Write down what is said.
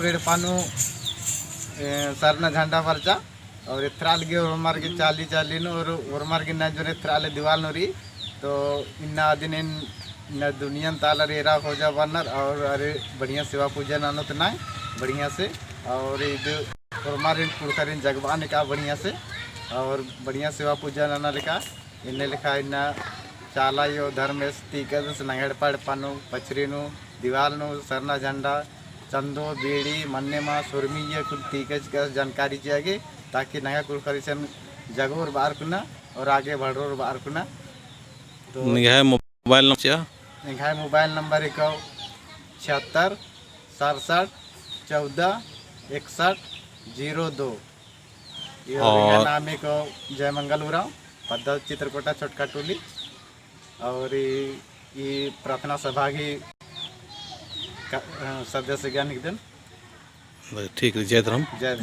बेड़पानु सरना झंडा परचा और इत्राल गे उर्मार के चाली चाली नो और उर्मार के ना जोने इत्राले दीवाल नो री तो इन्ना दिन इन दुनिया ताला रेरा हो जा बनर और अरे बढ़िया सेवा पूजा नानो तो ना बढ़िया से और इधर उर्मार इन पुरखरिन जगवान का बढ़िया से और बढ़िया सेवा पूजा नाना लिखा इन्हें लिखा इन्ना चाला यो धर्मेश तीकस नंगड़पड़ पानो पचरीनु दीवाल नो सरना झंडा चंदो बेड़ी मन्ने माँ सुरमी ये कुल तीकस का जानकारी चाहिए ताकि नया कुल खरीसन जगोर बार कुना और आगे बढ़ोर बार कुना तो निगाह मोबाइल नंबर निगाह मोबाइल नंबर 76 67 14 61 02 और नाम को जय मंगल उराव पद्धत चित्रकोटा छोटका टोली और ये प्रार्थना सभा की सदस्य ज्ञान दिन ठीक है। जय धर्म। जय